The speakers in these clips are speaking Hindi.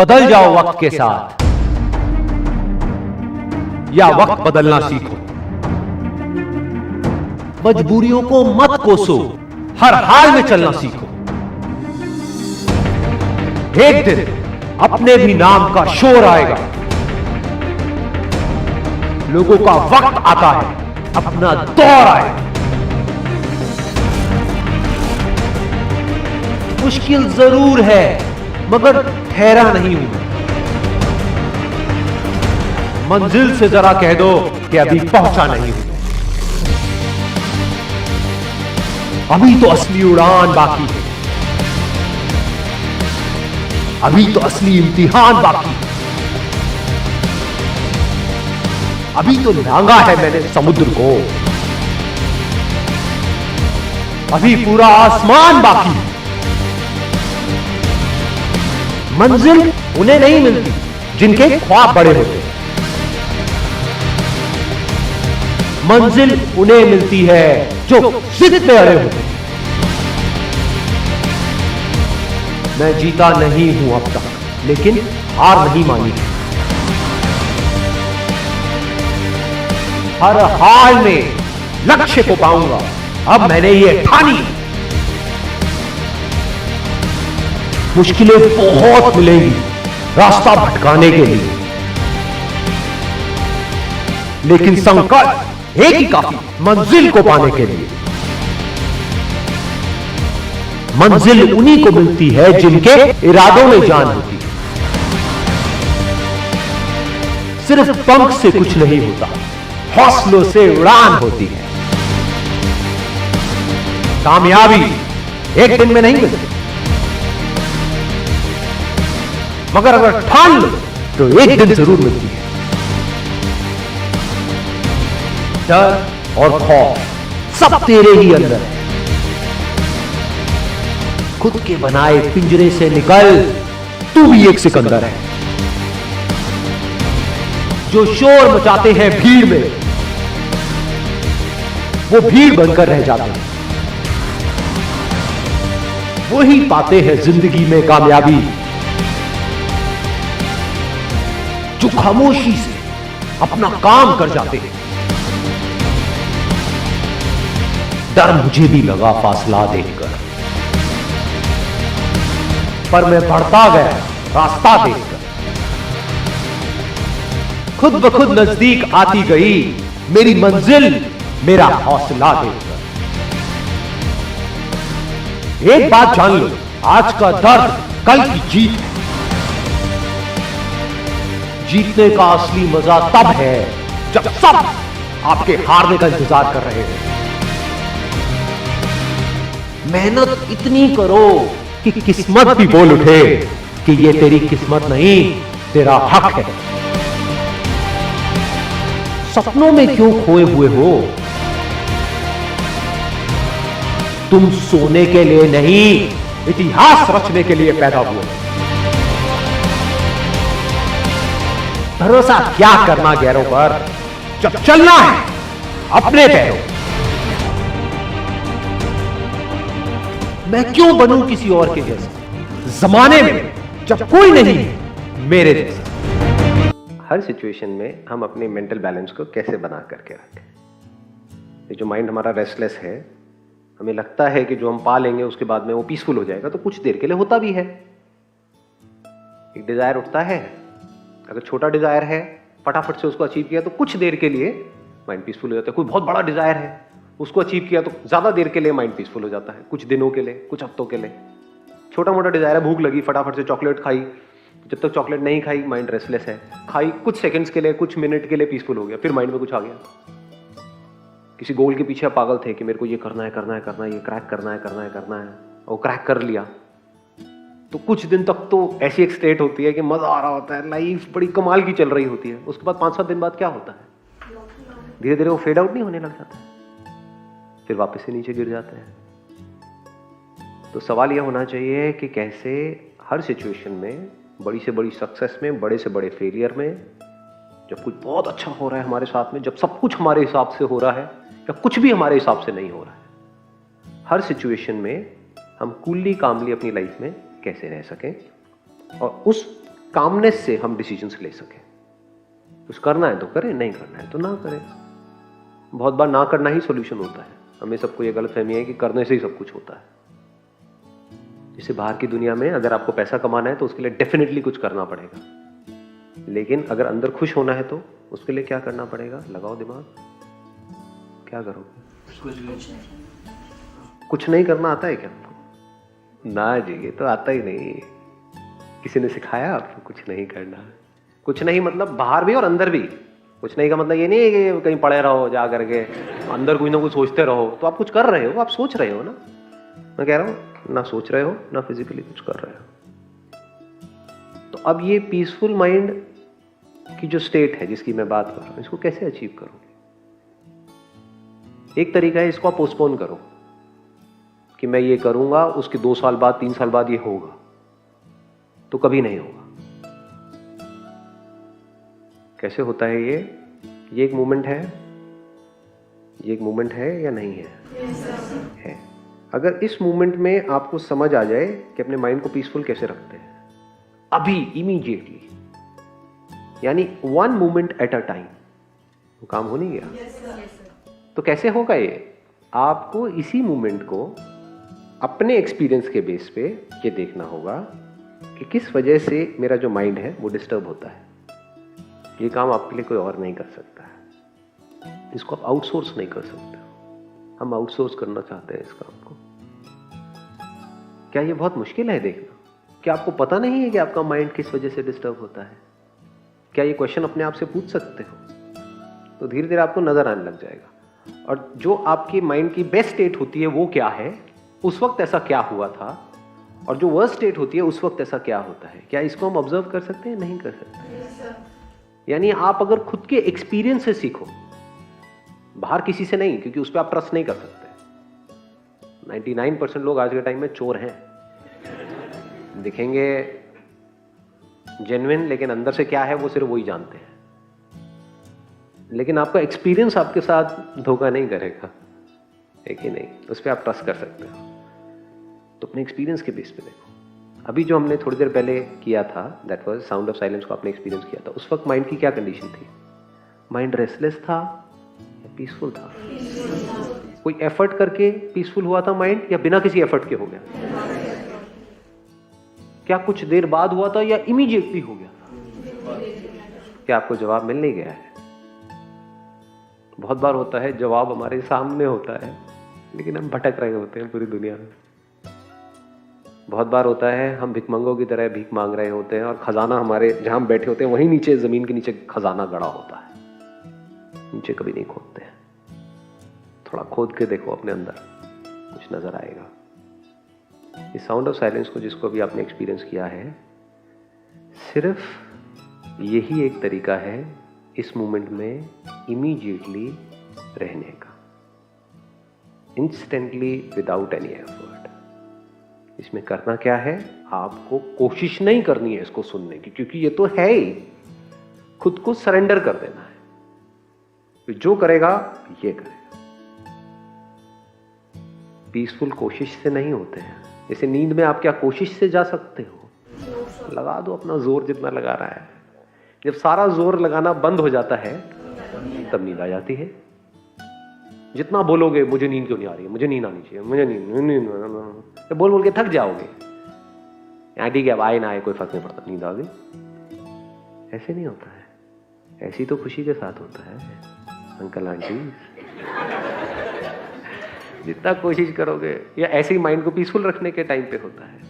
बदल जाओ वक्त के साथ या वक्त बदलना सीखो। मजबूरियों को मत कोसो, हर हाल में चलना सीखो। एक दिन अपने भी नाम का शोर आएगा। लोगों का वक्त आता है, अपना दौर आएगा। मुश्किल जरूर है मगर ठहरा नहीं हूं मैं। मंजिल से जरा कह दो कि अभी पहुंचा नहीं हूं। अभी तो असली उड़ान बाकी है, अभी तो असली इम्तिहान बाकी है। अभी तो लांगा है मैंने समुद्र को, अभी पूरा आसमान बाकी है। मंजिल उन्हें नहीं मिलती जिनके ख्वाब बड़े होते, मंजिल उन्हें मिलती है जो जिद पे अड़े होते। मैं जीता नहीं हूं अब तक, लेकिन हार नहीं मानी है। हर हाल में लक्ष्य को पाऊंगा, अब मैंने ये ठानी। मुश्किलें बहुत मिलेंगी रास्ता भटकाने के लिए, लेकिन संकल्प एक ही काफी मंजिल को पाने के लिए। मंजिल उन्हीं को मिलती है जिनके इरादों में जान होती है। सिर्फ पंख से कुछ नहीं होता, हौसलों से उड़ान होती है। कामयाबी एक दिन में नहीं मिलती, मगर अगर ठान लो तो एक दिन जरूर मिलती है। डर और खौफ सब तेरे ही अंदर है। खुद के बनाए पिंजरे से निकल, तू भी एक सिकंदर है। जो शोर मचाते हैं भीड़ में, वो भीड़ बनकर रह जाते हैं। वो ही पाते हैं जिंदगी में कामयाबी, जो खामोशी से अपना काम कर जाते हैं। डर मुझे भी लगा फासला देखकर, पर मैं बढ़ता गया रास्ता देखकर। खुद ब खुद नजदीक आती गई मेरी मंजिल, मेरा हौसला देखकर। एक बात जान लो, आज का दर्द कल की जीत है। जीतने का असली मजा तब है जब सब आपके हारने का इंतजार कर रहे हैं। मेहनत इतनी करो कि किस्मत भी बोल उठे कि ये तेरी किस्मत नहीं, तेरा हक है। सपनों में क्यों खोए हुए हो? तुम सोने के लिए नहीं, इतिहास रचने के लिए पैदा हुए। भरोसा क्या करना गैरों पर, जब चलना है अपने पैरों। मैं क्यों बनूं किसी और के जैसा, जमाने में जब कोई नहीं है मेरे जैसा। हर सिचुएशन में हम अपने मेंटल बैलेंस को कैसे बना करके रखें। ये जो माइंड हमारा रेस्टलेस है, हमें लगता है कि जो हम पा लेंगे उसके बाद में वो पीसफुल हो जाएगा, तो कुछ देर के लिए होता भी है। एक डिजायर उठता है, अगर छोटा डिजायर है फटाफट से उसको अचीव किया तो कुछ देर के लिए माइंड पीसफुल हो जाता है। कोई बहुत बड़ा डिजायर है, उसको अचीव किया तो ज्यादा देर के लिए माइंड पीसफुल हो जाता है, कुछ दिनों के लिए, कुछ हफ्तों के लिए। छोटा मोटा डिजायर है, भूख लगी फटाफट से चॉकलेट खाई, जब तक चॉकलेट नहीं खाई माइंड रेस्टलेस है। खाई कुछ सेकंड्स के लिए, कुछ मिनट के लिए पीसफुल हो गया, फिर माइंड में कुछ आ गया। किसी गोल के पीछे पागल थे कि मेरे को ये करना है, करना है, करना है, ये क्रैक करना है, करना है, करना है, और क्रैक कर लिया तो कुछ दिन तक तो ऐसी एक स्टेट होती है कि मजा आ रहा होता है, लाइफ बड़ी कमाल की चल रही होती है। उसके बाद 5-7 दिन बाद क्या होता है, धीरे धीरे वो फेड आउट नहीं होने लग जाता है, फिर वापस से नीचे गिर जाते हैं। तो सवाल यह होना चाहिए कि कैसे हर सिचुएशन में, बड़ी से बड़ी सक्सेस में, बड़े से बड़े फेलियर में, जब कुछ बहुत अच्छा हो रहा है हमारे साथ में, जब सब कुछ हमारे हिसाब से हो रहा है या कुछ भी हमारे हिसाब से नहीं हो रहा है, हर सिचुएशन में हम कूलली कामली अपनी लाइफ में कैसे रह सकें और उस कामनेस से हम डिसीजंस ले सकें। कुछ करना है तो करें, नहीं करना है तो ना करें। बहुत बार ना करना ही सॉल्यूशन होता है। हमें सबको ये गलतफहमी है कि करने से ही सब कुछ होता है। जैसे बाहर की दुनिया में अगर आपको पैसा कमाना है तो उसके लिए डेफिनेटली कुछ करना पड़ेगा, लेकिन अगर अंदर खुश होना है तो उसके लिए क्या करना पड़ेगा? लगाओ दिमाग, क्या करोगे? कुछ नहीं करना आता है क्या आपको? ना जी, ये तो आता ही नहीं। किसी ने सिखाया आपको कुछ नहीं करना? कुछ नहीं मतलब बाहर भी और अंदर भी। कुछ नहीं का मतलब ये नहीं है कि कहीं पड़े रहो जा करके, अंदर कुछ ना कुछ सोचते रहो। तो आप कुछ कर रहे हो, आप सोच रहे हो ना। मैं कह रहा हूं ना सोच रहे हो ना फिजिकली कुछ कर रहे हो। तो अब ये पीसफुल माइंड की जो स्टेट है जिसकी मैं बात कर रहा हूं, इसको कैसे अचीव करोगे? एक तरीका है, इसको आप पोस्टपोन करो कि मैं ये करूंगा, उसके 2 साल बाद 3 साल बाद ये होगा, तो कभी नहीं होगा। कैसे होता है ये एक मूवमेंट है, ये एक मूवमेंट है या नहीं है? है। अगर इस मूवमेंट में आपको समझ आ जाए कि अपने माइंड को पीसफुल कैसे रखते हैं अभी इमीडिएटली, यानी 1 मूवमेंट एट अ टाइम, वो काम हो नहीं गया। तो कैसे होगा ये? आपको इसी मूवमेंट को अपने एक्सपीरियंस के बेस पे ये देखना होगा कि किस वजह से मेरा जो माइंड है वो डिस्टर्ब होता है। ये काम आपके लिए कोई और नहीं कर सकता है। इसको आप आउटसोर्स नहीं कर सकते। हम आउटसोर्स करना चाहते हैं इस काम को। क्या ये बहुत मुश्किल है देखना? क्या आपको पता नहीं है कि आपका माइंड किस वजह से डिस्टर्ब होता है? क्या ये क्वेश्चन अपने आप से पूछ सकते हो? तो धीरे धीरे आपको नजर आने लग जाएगा। और जो आपके माइंड की बेस्ट स्टेट होती है वो क्या है, उस वक्त ऐसा क्या हुआ था, और जो वर्स्ट स्टेट होती है उस वक्त ऐसा क्या होता है, क्या इसको हम ऑब्जर्व कर सकते हैं? नहीं कर सकते। यानी आप अगर खुद के एक्सपीरियंस से सीखो, बाहर किसी से नहीं, क्योंकि उस पर आप ट्रस्ट नहीं कर सकते। 99% लोग आज के टाइम में चोर हैं, दिखेंगे जेन्युइन, लेकिन अंदर से क्या है वो सिर्फ वही जानते हैं। लेकिन आपका एक्सपीरियंस आपके साथ धोखा नहीं करेगा, है कि नहीं? उस पर आप ट्रस्ट कर सकते हो। तो अपने एक्सपीरियंस के बेस पे देखो। अभी जो हमने थोड़ी देर पहले किया था, that was sound of silence को आपने एक्सपीरियंस किया था, उस वक्त माइंड की क्या कंडीशन थी? माइंड रेस्टलेस था या पीसफुल था? कोई एफर्ट करके पीसफुल हुआ था माइंड, या बिना किसी एफर्ट के हो गया? क्या कुछ देर बाद हुआ था या इमीडिएटली हो गया? क्या आपको जवाब मिल नहीं गया है? बहुत बार होता है जवाब हमारे सामने होता है, लेकिन हम भटक रहे होते हैं पूरी दुनिया में। बहुत बार होता है हम भिखमंगों की तरह भीख मांग रहे होते हैं, और खजाना हमारे जहां हम बैठे होते हैं वहीं नीचे, जमीन के नीचे खजाना गड़ा होता है। नीचे कभी नहीं खोदते हैं। थोड़ा खोद के देखो अपने अंदर, कुछ नजर आएगा। इस साउंड ऑफ साइलेंस को जिसको भी आपने एक्सपीरियंस किया है, सिर्फ यही एक तरीका है इस मोमेंट में इमीडिएटली रहने का, इंस्टेंटली, विदाउट एनी एफर्ट। इसमें करना क्या है? आपको कोशिश नहीं करनी है इसको सुनने की, क्योंकि ये तो है ही। खुद को सरेंडर कर देना है। जो करेगा ये करेगा। पीसफुल कोशिश से नहीं होते हैं। जैसे नींद में आप क्या कोशिश से जा सकते हो? लगा दो अपना जोर जितना लगा रहा है। जब सारा जोर लगाना बंद हो जाता है तब नींद आ जाती है। जितना बोलोगे मुझे नींद क्यों नहीं आ रही है, मुझे नींद आनी चाहिए, मुझे नींद तो बोल बोल के थक जाओगे। ठीक है, अब आए ना आए कोई फर्क नहीं पड़ता, नींद आ गई। ऐसे नहीं होता है। ऐसी तो खुशी के साथ होता है अंकल आंटी। जितना कोशिश करोगे, या ऐसे ही माइंड को पीसफुल रखने के टाइम पे होता है।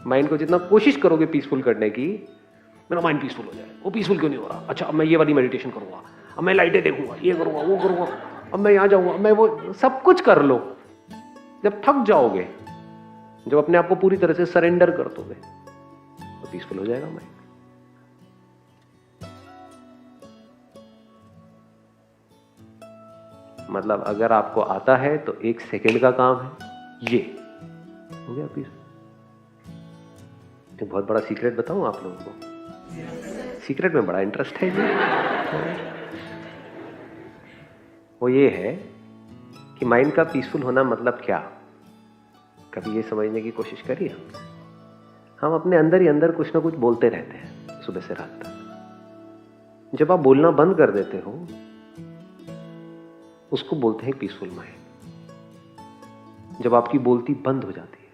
माइंड को जितना कोशिश करोगे पीसफुल करने की, मेरा माइंड पीसफुल हो जाए। वो पीसफुल क्यों नहीं हो रहा? अच्छा, अब मैं ये वाली मेडिटेशन करूंगा, अब मैं लाइटें देखूंगा, ये करूंगा, वो करूंगा, अब मैं यहां जाऊंगा, मैं वो सब कुछ कर लो। जब थक जाओगे, जब अपने आप को पूरी तरह से सरेंडर कर दोगे, तो पीसफुल हो जाएगा माइंड। मतलब अगर आपको आता है तो 1 सेकंड का काम है, ये हो गया पीसफुल। एक बहुत बड़ा सीक्रेट बताऊं आप लोगों को? सीक्रेट में बड़ा इंटरेस्ट है वो ये है कि माइंड का पीसफुल होना मतलब क्या। कभी ये समझने की कोशिश करिए। हम अपने अंदर ही अंदर कुछ ना कुछ बोलते रहते हैं, सुबह से रात तक। जब आप बोलना बंद कर देते हो, उसको बोलते हैं पीसफुल माइंड। जब आपकी बोलती बंद हो जाती है,